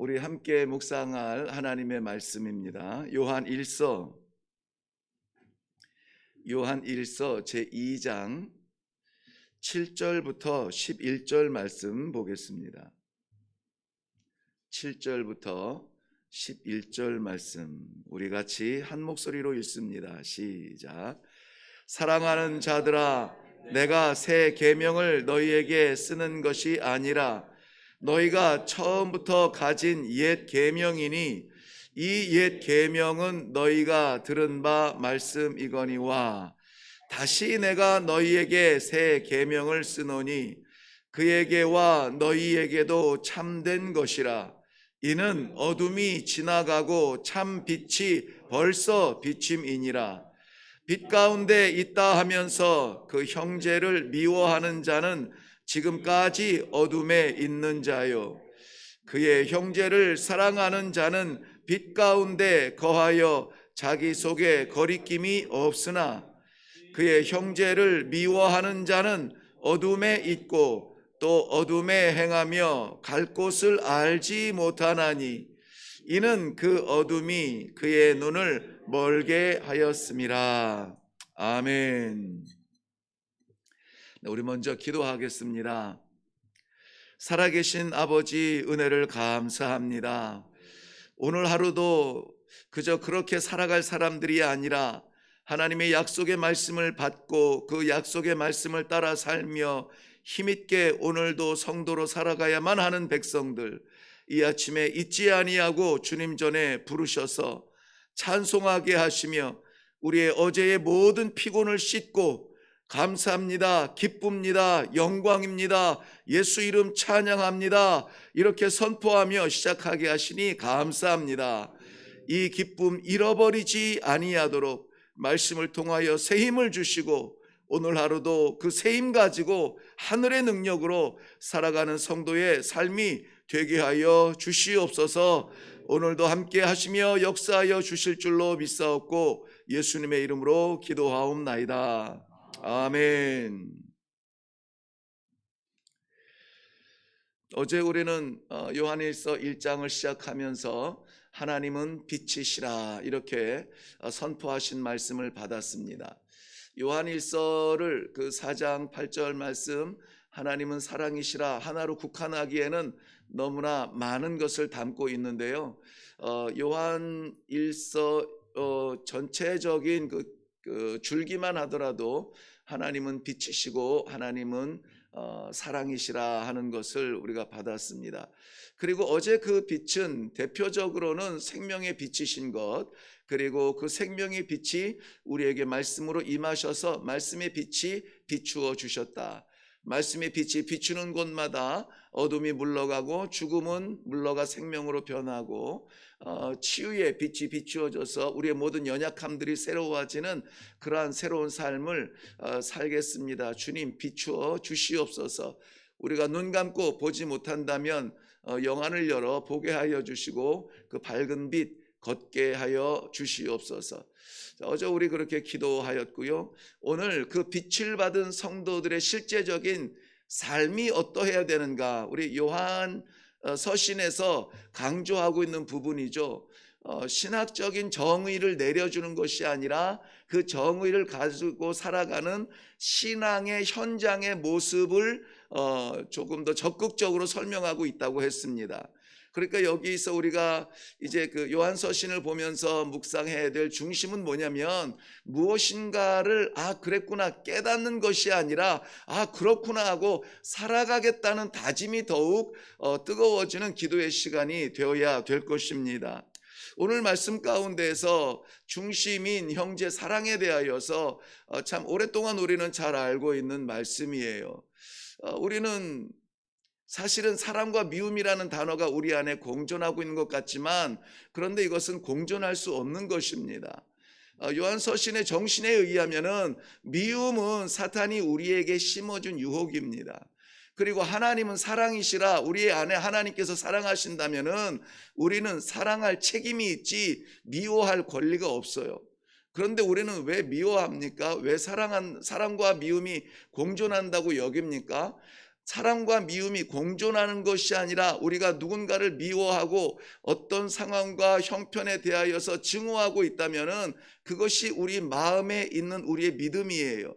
우리 함께 묵상할 하나님의 말씀입니다. 요한 1서 제2장 7절부터 11절 말씀 보겠습니다. 7절부터 11절 말씀 우리 같이 한 목소리로 읽습니다. 시작. 사랑하는 자들아, 내가 새 계명을 너희에게 쓰는 것이 아니라 너희가 처음부터 가진 옛 계명이니 이 옛 계명은 너희가 들은 바 말씀이거니와 다시 내가 너희에게 새 계명을 쓰노니 그에게와 너희에게도 참된 것이라. 이는 어둠이 지나가고 참 빛이 벌써 비침이니라. 빛 가운데 있다 하면서 그 형제를 미워하는 자는 지금까지 어둠에 있는 자요, 그의 형제를 사랑하는 자는 빛 가운데 거하여 자기 속에 거리낌이 없으나 그의 형제를 미워하는 자는 어둠에 있고 또 어둠에 행하며 갈 곳을 알지 못하나니 이는 그 어둠이 그의 눈을 멀게 하였음이라. 아멘. 우리 먼저 기도하겠습니다. 살아계신 아버지, 은혜를 감사합니다. 오늘 하루도 그저 그렇게 살아갈 사람들이 아니라 하나님의 약속의 말씀을 받고 그 약속의 말씀을 따라 살며 힘있게 오늘도 성도로 살아가야만 하는 백성들, 이 아침에 잊지 아니하고 주님 전에 부르셔서 찬송하게 하시며 우리의 어제의 모든 피곤을 씻고 감사합니다, 기쁩니다, 영광입니다, 예수 이름 찬양합니다 이렇게 선포하며 시작하게 하시니 감사합니다. 이 기쁨 잃어버리지 아니하도록 말씀을 통하여 새 힘을 주시고 오늘 하루도 그 새 힘 가지고 하늘의 능력으로 살아가는 성도의 삶이 되게 하여 주시옵소서. 오늘도 함께 하시며 역사하여 주실 줄로 믿사옵고 예수님의 이름으로 기도하옵나이다. 아멘. 어제 우리는 요한일서 1장을 시작하면서 하나님은 빛이시라 이렇게 선포하신 말씀을 받았습니다. 요한일서를 그 4장 8절 말씀 하나님은 사랑이시라 하나로 국한하기에는 너무나 많은 것을 담고 있는데요. 요한일서 전체적인 그 줄기만 하더라도 하나님은 빛이시고 하나님은 사랑이시라 하는 것을 우리가 받았습니다. 그리고 어제 그 빛은 대표적으로는 생명의 빛이신 것, 그리고 그 생명의 빛이 우리에게 말씀으로 임하셔서 말씀의 빛이 비추어 주셨다. 말씀의 빛이 비추는 곳마다 어둠이 물러가고 죽음은 물러가 생명으로 변하고 치유의 빛이 비추어져서 우리의 모든 연약함들이 새로워지는 그러한 새로운 삶을 살겠습니다. 주님 비추어 주시옵소서. 우리가 눈 감고 보지 못한다면 영안을 열어 보게 하여 주시고 그 밝은 빛 걷게 하여 주시옵소서. 어제 우리 그렇게 기도하였고요. 오늘 그 빛을 받은 성도들의 실제적인 삶이 어떠해야 되는가, 우리 요한 서신에서 강조하고 있는 부분이죠. 신학적인 정의를 내려주는 것이 아니라 그 정의를 가지고 살아가는 신앙의 현장의 모습을 조금 더 적극적으로 설명하고 있다고 했습니다. 그러니까 여기서 우리가 이제 그 요한서신을 보면서 묵상해야 될 중심은 뭐냐면 무엇인가를 그랬구나 깨닫는 것이 아니라 그렇구나 하고 살아가겠다는 다짐이 더욱 뜨거워지는 기도의 시간이 되어야 될 것입니다. 오늘 말씀 가운데에서 중심인 형제 사랑에 대하여서 참 오랫동안 우리는 잘 알고 있는 말씀이에요. 우리는 사실은 사랑과 미움이라는 단어가 우리 안에 공존하고 있는 것 같지만 그런데 이것은 공존할 수 없는 것입니다. 요한서신의 정신에 의하면은 미움은 사탄이 우리에게 심어준 유혹입니다. 그리고 하나님은 사랑이시라 우리 안에 하나님께서 사랑하신다면은 우리는 사랑할 책임이 있지 미워할 권리가 없어요. 그런데 우리는 왜 미워합니까? 왜 사랑과 미움이 공존한다고 여깁니까? 사랑과 미움이 공존하는 것이 아니라 우리가 누군가를 미워하고 어떤 상황과 형편에 대하여서 증오하고 있다면은 그것이 우리 마음에 있는 우리의 믿음이에요.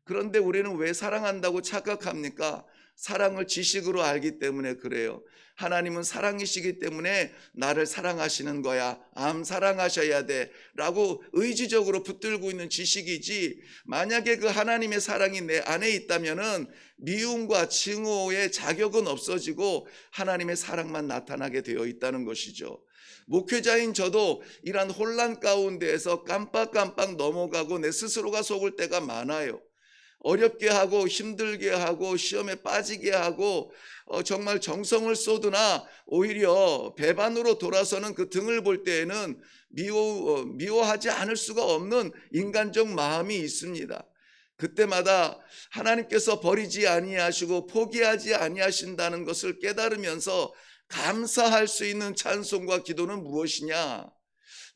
그런데 우리는 왜 사랑한다고 착각합니까? 사랑을 지식으로 알기 때문에 그래요. 하나님은 사랑이시기 때문에 나를 사랑하시는 거야. 사랑하셔야 돼. 라고 의지적으로 붙들고 있는 지식이지, 만약에 그 하나님의 사랑이 내 안에 있다면은 미움과 증오의 자격은 없어지고 하나님의 사랑만 나타나게 되어 있다는 것이죠. 목회자인 저도 이러한 혼란 가운데에서 깜빡깜빡 넘어가고 내 스스로가 속을 때가 많아요. 어렵게 하고 힘들게 하고 시험에 빠지게 하고 정말 정성을 쏟으나 오히려 배반으로 돌아서는 그 등을 볼 때에는 미워하지 않을 수가 없는 인간적 마음이 있습니다. 그때마다 하나님께서 버리지 아니하시고 포기하지 아니하신다는 것을 깨달으면서 감사할 수 있는 찬송과 기도는 무엇이냐?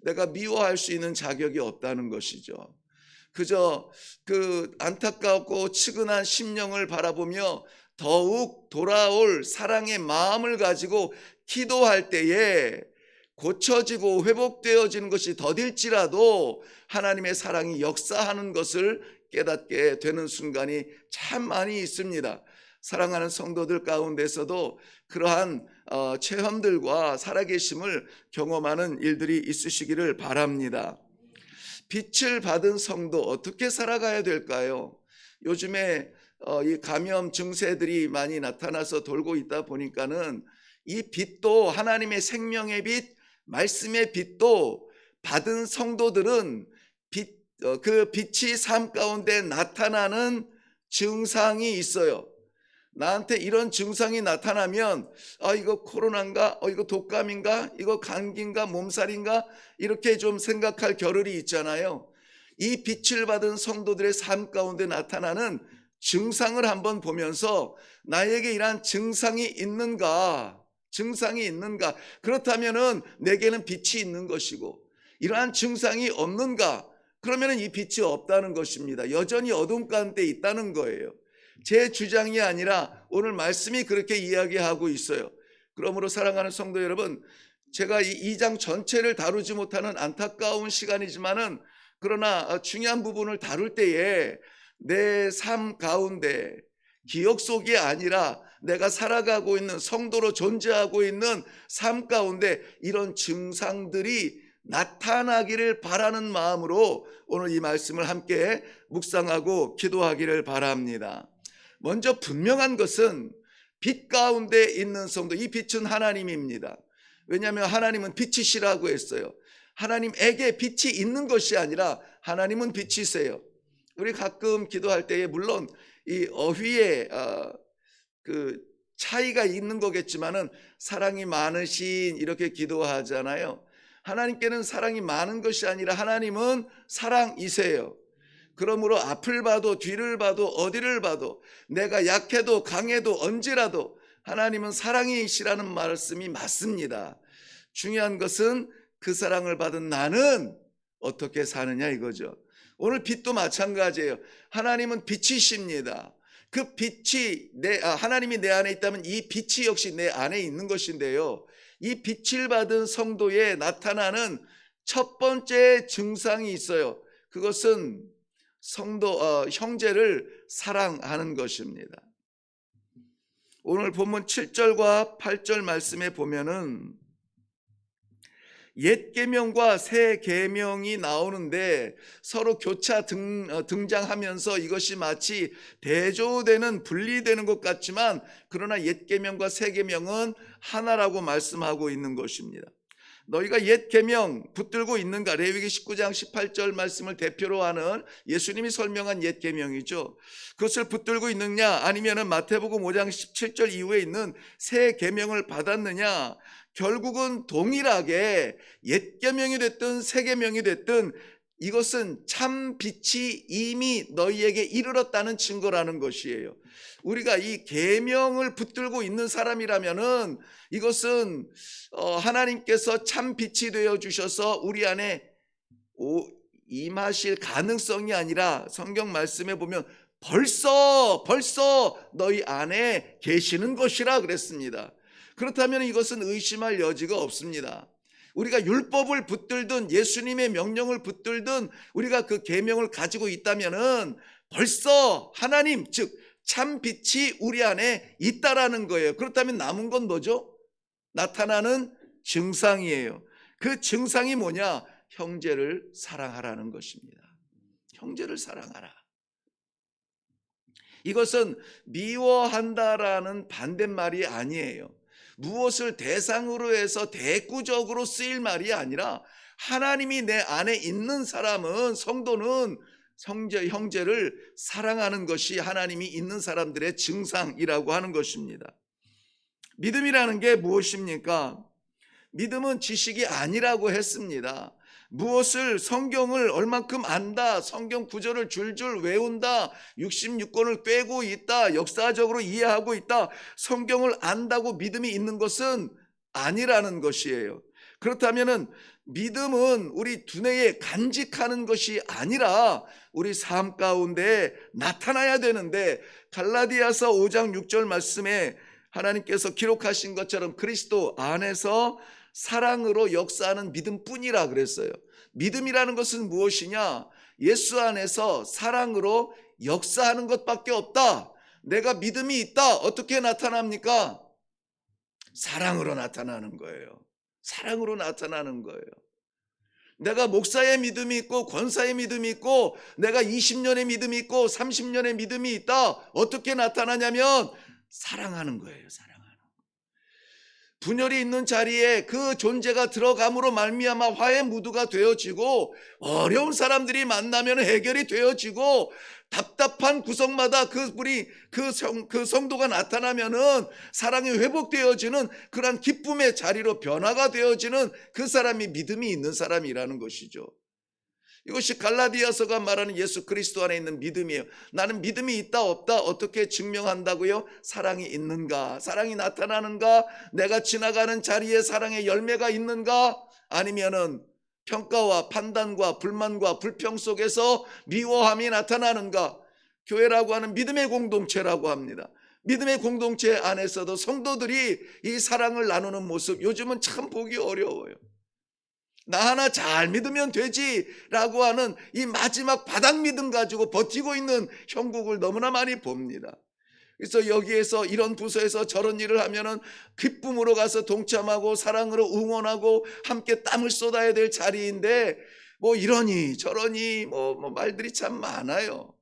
내가 미워할 수 있는 자격이 없다는 것이죠. 그저 그 안타깝고 측은한 심령을 바라보며 더욱 돌아올 사랑의 마음을 가지고 기도할 때에 고쳐지고 회복되어지는 것이 더딜지라도 하나님의 사랑이 역사하는 것을 깨닫게 되는 순간이 참 많이 있습니다. 사랑하는 성도들 가운데서도 그러한 체험들과 살아계심을 경험하는 일들이 있으시기를 바랍니다. 빛을 받은 성도 어떻게 살아가야 될까요? 요즘에 이 감염 증세들이 많이 나타나서 돌고 있다 보니까는 이 빛도 하나님의 생명의 빛, 말씀의 빛도 받은 성도들은 그 빛이 삶 가운데 나타나는 증상이 있어요. 나한테 이런 증상이 나타나면 이거 코로나인가? 이거 독감인가? 이거 감기인가? 몸살인가? 이렇게 좀 생각할 겨를이 있잖아요. 이 빛을 받은 성도들의 삶 가운데 나타나는 증상을 한번 보면서 나에게 이러한 증상이 있는가? 그렇다면은 내게는 빛이 있는 것이고, 이러한 증상이 없는가? 그러면은 이 빛이 없다는 것입니다. 여전히 어둠 가운데 있다는 거예요. 제 주장이 아니라 오늘 말씀이 그렇게 이야기하고 있어요. 그러므로 사랑하는 성도 여러분, 제가 이 2장 전체를 다루지 못하는 안타까운 시간이지만은 그러나 중요한 부분을 다룰 때에 내 삶 가운데 기억 속이 아니라 내가 살아가고 있는 성도로 존재하고 있는 삶 가운데 이런 증상들이 나타나기를 바라는 마음으로 오늘 이 말씀을 함께 묵상하고 기도하기를 바랍니다. 먼저 분명한 것은 빛 가운데 있는 성도, 이 빛은 하나님입니다. 왜냐하면 하나님은 빛이시라고 했어요. 하나님에게 빛이 있는 것이 아니라 하나님은 빛이세요. 우리 가끔 기도할 때에 물론 이 어휘의 그 차이가 있는 거겠지만은 사랑이 많으신 이렇게 기도하잖아요. 하나님께는 사랑이 많은 것이 아니라 하나님은 사랑이세요. 그러므로 앞을 봐도 뒤를 봐도 어디를 봐도 내가 약해도 강해도 언제라도 하나님은 사랑이시라는 말씀이 맞습니다. 중요한 것은 그 사랑을 받은 나는 어떻게 사느냐 이거죠. 오늘 빛도 마찬가지예요. 하나님은 빛이십니다. 그 빛이 하나님이 내 안에 있다면 이 빛이 역시 내 안에 있는 것인데요. 이 빛을 받은 성도에 나타나는 첫 번째 증상이 있어요. 그것은 형제를 사랑하는 것입니다. 오늘 본문 7절과 8절 말씀에 보면은 옛 계명과 새 계명이 나오는데 서로 교차 등장하면서 이것이 마치 대조되는 분리되는 것 같지만 그러나 옛 계명과 새 계명은 하나라고 말씀하고 있는 것입니다. 너희가 옛 계명 붙들고 있는가? 레위기 19장 18절 말씀을 대표로 하는 예수님이 설명한 옛 계명이죠. 그것을 붙들고 있느냐? 아니면은 마태복음 5장 17절 이후에 있는 새 계명을 받았느냐? 결국은 동일하게 옛 계명이 됐든 새 계명이 됐든 이것은 참 빛이 이미 너희에게 이르렀다는 증거라는 것이에요. 우리가 이 계명을 붙들고 있는 사람이라면은 이것은 하나님께서 참 빛이 되어 주셔서 우리 안에 임하실 가능성이 아니라 성경 말씀에 보면 벌써 너희 안에 계시는 것이라 그랬습니다. 그렇다면 이것은 의심할 여지가 없습니다. 우리가 율법을 붙들든 예수님의 명령을 붙들든 우리가 그 계명을 가지고 있다면은 벌써 하나님, 즉 참 빛이 우리 안에 있다라는 거예요. 그렇다면 남은 건 뭐죠? 나타나는 증상이에요. 그 증상이 뭐냐? 형제를 사랑하라는 것입니다. 형제를 사랑하라. 이것은 미워한다라는 반대말이 아니에요. 무엇을 대상으로 해서 대꾸적으로 쓰일 말이 아니라 하나님이 내 안에 있는 사람은, 성도는 형제를 사랑하는 것이 하나님이 있는 사람들의 증상이라고 하는 것입니다. 믿음이라는 게 무엇입니까? 믿음은 지식이 아니라고 했습니다. 무엇을, 성경을 얼만큼 안다, 성경 구절을 줄줄 외운다, 66권을 꿰고 있다, 역사적으로 이해하고 있다, 성경을 안다고 믿음이 있는 것은 아니라는 것이에요. 그렇다면은 믿음은 우리 두뇌에 간직하는 것이 아니라 우리 삶 가운데 나타나야 되는데, 갈라디아서 5장 6절 말씀에 하나님께서 기록하신 것처럼 그리스도 안에서 사랑으로 역사하는 믿음뿐이라 그랬어요. 믿음이라는 것은 무엇이냐? 예수 안에서 사랑으로 역사하는 것밖에 없다. 내가 믿음이 있다. 어떻게 나타납니까? 사랑으로 나타나는 거예요. 사랑으로 나타나는 거예요. 내가 목사의 믿음이 있고 권사의 믿음이 있고 내가 20년의 믿음이 있고 30년의 믿음이 있다. 어떻게 나타나냐면 사랑하는 거예요. 사랑하는 거예요. 분열이 있는 자리에 그 존재가 들어감으로 말미암아 화해 무드가 되어지고, 어려운 사람들이 만나면 해결이 되어지고, 답답한 구석마다 그 성도가 나타나면은 사랑이 회복되어지는 그러한 기쁨의 자리로 변화가 되어지는 그 사람이 믿음이 있는 사람이라는 것이죠. 이것이 갈라디아서가 말하는 예수 그리스도 안에 있는 믿음이에요. 나는 믿음이 있다 없다 어떻게 증명한다고요? 사랑이 있는가? 사랑이 나타나는가? 내가 지나가는 자리에 사랑의 열매가 있는가? 아니면은 평가와 판단과 불만과 불평 속에서 미워함이 나타나는가? 교회라고 하는 믿음의 공동체라고 합니다. 믿음의 공동체 안에서도 성도들이 이 사랑을 나누는 모습, 요즘은 참 보기 어려워요. 나 하나 잘 믿으면 되지라고 하는 이 마지막 바닥 믿음 가지고 버티고 있는 형국을 너무나 많이 봅니다. 그래서 여기에서 이런 부서에서 저런 일을 하면은 기쁨으로 가서 동참하고 사랑으로 응원하고 함께 땀을 쏟아야 될 자리인데 뭐 이러니 저러니 뭐 말들이 참 많아요.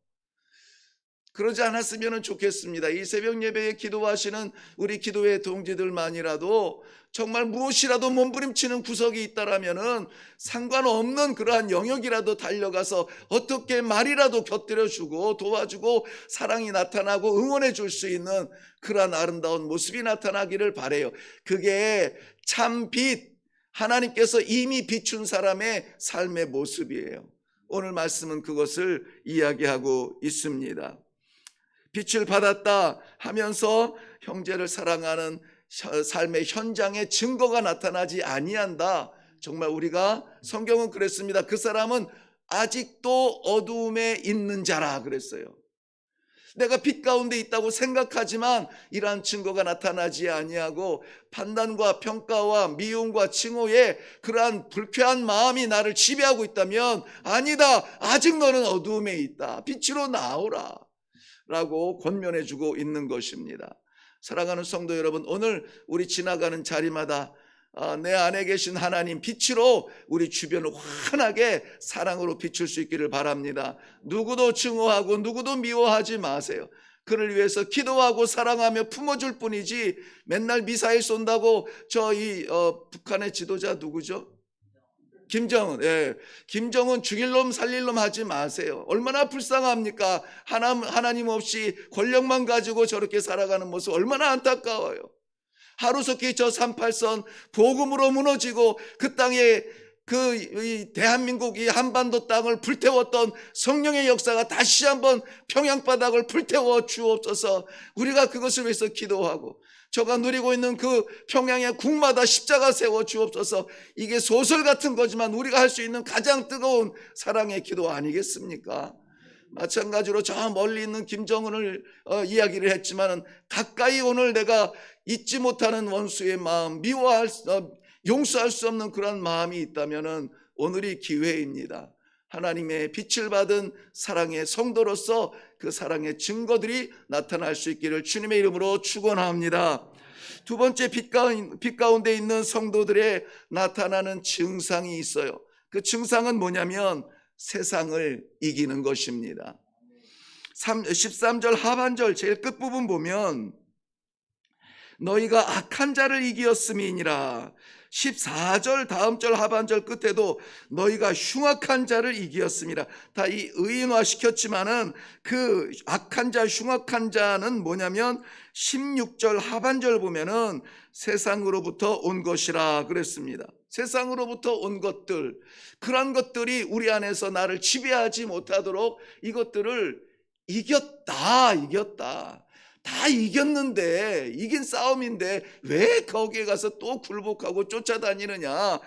그러지 않았으면 좋겠습니다. 이 새벽 예배에 기도하시는 우리 기도회 동지들만이라도 정말 무엇이라도 몸부림치는 구석이 있다라면은 상관없는 그러한 영역이라도 달려가서 어떻게 말이라도 곁들여주고 도와주고 사랑이 나타나고 응원해 줄 수 있는 그러한 아름다운 모습이 나타나기를 바라요. 그게 참 빛, 하나님께서 이미 비춘 사람의 삶의 모습이에요. 오늘 말씀은 그것을 이야기하고 있습니다. 빛을 받았다 하면서 형제를 사랑하는 삶의 현장에 증거가 나타나지 아니한다. 정말 우리가, 성경은 그랬습니다. 그 사람은 아직도 어두움에 있는 자라 그랬어요. 내가 빛 가운데 있다고 생각하지만 이러한 증거가 나타나지 아니하고 판단과 평가와 미움과 칭호에 그러한 불쾌한 마음이 나를 지배하고 있다면, 아니다, 아직 너는 어두움에 있다, 빛으로 나오라 라고 권면해 주고 있는 것입니다. 사랑하는 성도 여러분, 오늘 우리 지나가는 자리마다 내 안에 계신 하나님 빛으로 우리 주변을 환하게 사랑으로 비출 수 있기를 바랍니다. 누구도 증오하고 누구도 미워하지 마세요. 그를 위해서 기도하고 사랑하며 품어줄 뿐이지, 맨날 미사일 쏜다고 북한의 지도자 누구죠? 김정은, 김정은 죽일 놈 살릴 놈 하지 마세요. 얼마나 불쌍합니까? 하나님 없이 권력만 가지고 저렇게 살아가는 모습 얼마나 안타까워요. 하루속히 저 38선 복음으로 무너지고 그 땅에 이 대한민국 이 한반도 땅을 불태웠던 성령의 역사가 다시 한번 평양바닥을 불태워 주옵소서. 우리가 그것을 위해서 기도하고 저가 누리고 있는 그 평양의 궁마다 십자가 세워 주옵소서. 이게 소설 같은 거지만 우리가 할 수 있는 가장 뜨거운 사랑의 기도 아니겠습니까? 마찬가지로 저 멀리 있는 김정은을 이야기를 했지만은 가까이 오늘 내가 잊지 못하는 원수의 마음, 용서할 수 없는 그런 마음이 있다면은 오늘이 기회입니다. 하나님의 빛을 받은 사랑의 성도로서 그 사랑의 증거들이 나타날 수 있기를 주님의 이름으로 축원합니다. 두 번째, 빛 가운데 있는 성도들의 나타나는 증상이 있어요. 그 증상은 뭐냐면 세상을 이기는 것입니다. 13절 하반절 제일 끝부분 보면 너희가 악한 자를 이기었음이니라. 14절 다음 절 하반절 끝에도 너희가 흉악한 자를 이기었음이라. 다 이 의인화 시켰지만은 그 악한 자, 흉악한 자는 뭐냐면 16절 하반절 보면은 세상으로부터 온 것이라 그랬습니다. 세상으로부터 온 것들, 그런 것들이 우리 안에서 나를 지배하지 못하도록 이것들을 이겼다. 다 이겼는데, 이긴 싸움인데 왜 거기에 가서 또 굴복하고 쫓아다니느냐.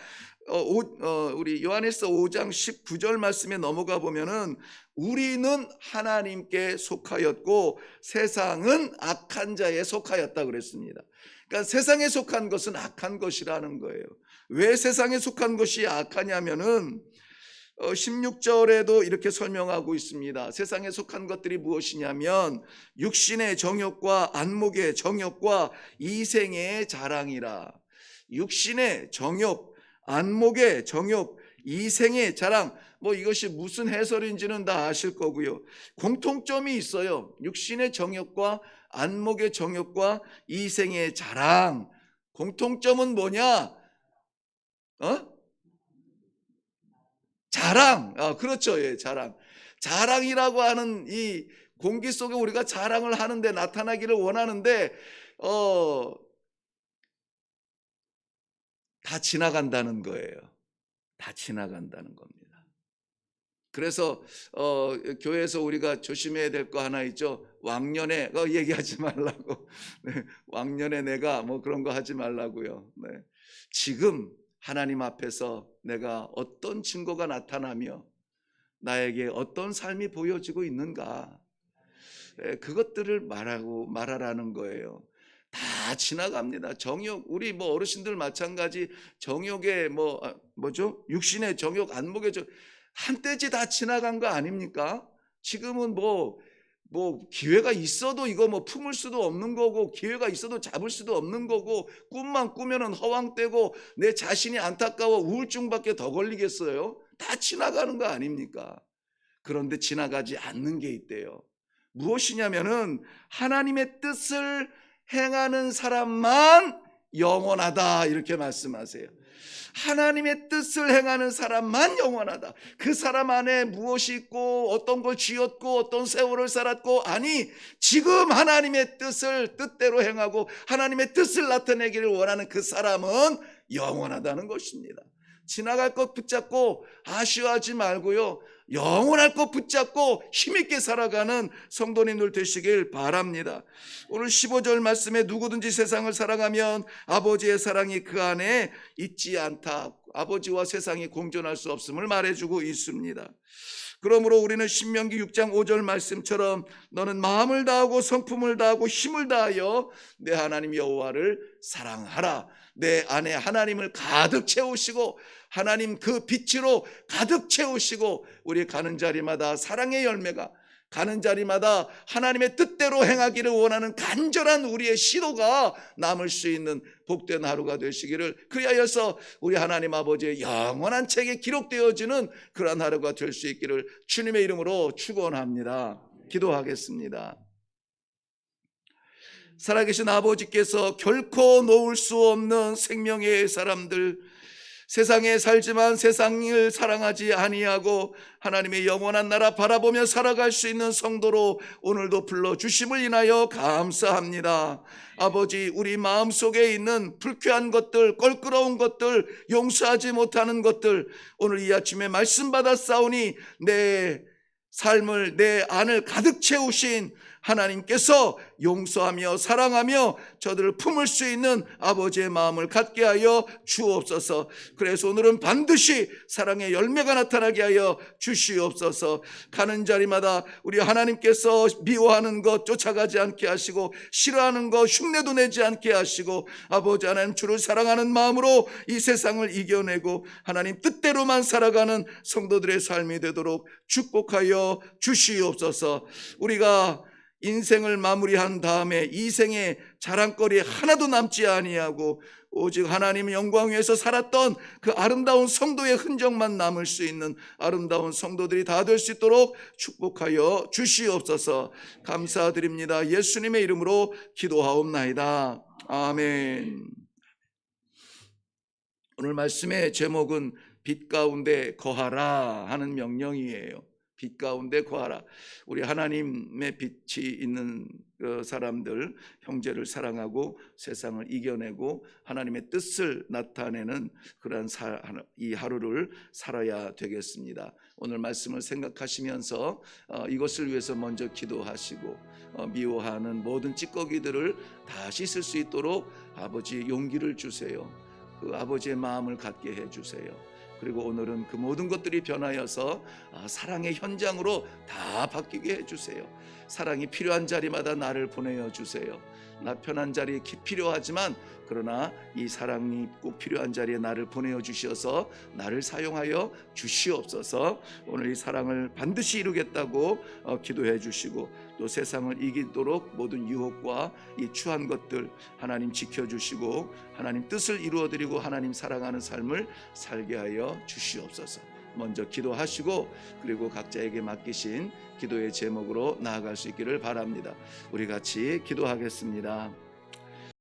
우리 요한일서 5장 19절 말씀에 넘어가 보면은 우리는 하나님께 속하였고 세상은 악한 자에 속하였다 그랬습니다. 그러니까 세상에 속한 것은 악한 것이라는 거예요. 왜 세상에 속한 것이 악하냐면은 16절에도 이렇게 설명하고 있습니다. 세상에 속한 것들이 무엇이냐면 육신의 정욕과 안목의 정욕과 이생의 자랑이라. 육신의 정욕, 안목의 정욕, 이생의 자랑, 이것이 무슨 해설인지는 다 아실 거고요. 공통점이 있어요. 육신의 정욕과 안목의 정욕과 이생의 자랑. 공통점은 뭐냐? 자랑. 그렇죠. 예, 자랑. 자랑이라고 하는 이 공기 속에 우리가 자랑을 하는데, 나타나기를 원하는데 다 지나간다는 거예요. 다 지나간다는 겁니다. 그래서 교회에서 우리가 조심해야 될 거 하나 있죠. 왕년에 얘기하지 말라고. 네, 왕년에 내가 그런 거 하지 말라고요. 네. 지금 하나님 앞에서 내가 어떤 증거가 나타나며 나에게 어떤 삶이 보여지고 있는가, 그것들을 말하라는 거예요. 다 지나갑니다. 정욕, 우리 어르신들 마찬가지. 정욕의 뭐죠? 육신의 정욕, 안목의 정욕, 한때지 다 지나간 거 아닙니까? 지금은 기회가 있어도 이거 품을 수도 없는 거고, 기회가 있어도 잡을 수도 없는 거고, 꿈만 꾸면은 허황되고 내 자신이 안타까워 우울증밖에 더 걸리겠어요? 다 지나가는 거 아닙니까? 그런데 지나가지 않는 게 있대요. 무엇이냐면은 하나님의 뜻을 행하는 사람만 영원하다, 이렇게 말씀하세요. 하나님의 뜻을 행하는 사람만 영원하다. 그 사람 안에 무엇이 있고 어떤 걸 쥐었고 어떤 세월을 살았고, 아니, 지금 하나님의 뜻대로 행하고 하나님의 뜻을 나타내기를 원하는 그 사람은 영원하다는 것입니다. 지나갈 것 붙잡고 아쉬워하지 말고요, 영원할 것 붙잡고 힘있게 살아가는 성도님들 되시길 바랍니다. 오늘 15절 말씀에 누구든지 세상을 사랑하면 아버지의 사랑이 그 안에 있지 않다. 아버지와 세상이 공존할 수 없음을 말해주고 있습니다. 그러므로 우리는 신명기 6장 5절 말씀처럼 너는 마음을 다하고 성품을 다하고 힘을 다하여 내 하나님 여호와를 사랑하라. 내 안에 하나님을 가득 채우시고 하나님 그 빛으로 가득 채우시고, 우리 가는 자리마다 사랑의 열매가, 가는 자리마다 하나님의 뜻대로 행하기를 원하는 간절한 우리의 시도가 남을 수 있는 복된 하루가 되시기를, 그리하여서 우리 하나님 아버지의 영원한 책에 기록되어지는 그러한 하루가 될 수 있기를 주님의 이름으로 축원합니다. 기도하겠습니다. 살아계신 아버지께서 결코 놓을 수 없는 생명의 사람들, 세상에 살지만 세상을 사랑하지 아니하고 하나님의 영원한 나라 바라보며 살아갈 수 있는 성도로 오늘도 불러주심을 인하여 감사합니다. 아버지, 우리 마음속에 있는 불쾌한 것들, 껄끄러운 것들, 용서하지 못하는 것들, 오늘 이 아침에 말씀 받아 싸우니 내 삶을, 내 안을 가득 채우신 하나님께서 용서하며 사랑하며 저들을 품을 수 있는 아버지의 마음을 갖게 하여 주옵소서. 그래서 오늘은 반드시 사랑의 열매가 나타나게 하여 주시옵소서. 가는 자리마다 우리 하나님께서 미워하는 것 쫓아가지 않게 하시고, 싫어하는 것 흉내도 내지 않게 하시고, 아버지 하나님 주를 사랑하는 마음으로 이 세상을 이겨내고 하나님 뜻대로만 살아가는 성도들의 삶이 되도록 축복하여 주시옵소서. 우리가 인생을 마무리한 다음에 이 생에 자랑거리 하나도 남지 아니하고 오직 하나님의 영광 위에서 살았던 그 아름다운 성도의 흔적만 남을 수 있는 아름다운 성도들이 다 될 수 있도록 축복하여 주시옵소서. 감사드립니다. 예수님의 이름으로 기도하옵나이다. 아멘. 오늘 말씀의 제목은 빛 가운데 거하라 하는 명령이에요. 빛 가운데 거하라. 우리 하나님의 빛이 있는 사람들, 형제를 사랑하고 세상을 이겨내고 하나님의 뜻을 나타내는 그러한 이 하루를 살아야 되겠습니다. 오늘 말씀을 생각하시면서 이것을 위해서 먼저 기도하시고 미워하는 모든 찌꺼기들을 다 씻을 수 있도록 아버지 용기를 주세요. 그 아버지의 마음을 갖게 해주세요. 그리고 오늘은 그 모든 것들이 변하여서 사랑의 현장으로 다 바뀌게 해주세요. 사랑이 필요한 자리마다 나를 보내어 주세요. 나 편한 자리에 필요하지만 그러나 이 사랑이 꼭 필요한 자리에 나를 보내어 주셔서 나를 사용하여 주시옵소서. 오늘 이 사랑을 반드시 이루겠다고 기도해 주시고 또 세상을 이기도록 모든 유혹과 이 추한 것들 하나님 지켜주시고 하나님 뜻을 이루어드리고 하나님 사랑하는 삶을 살게 하여 주시옵소서. 먼저 기도하시고 그리고 각자에게 맡기신 기도의 제목으로 나아갈 수 있기를 바랍니다. 우리 같이 기도하겠습니다.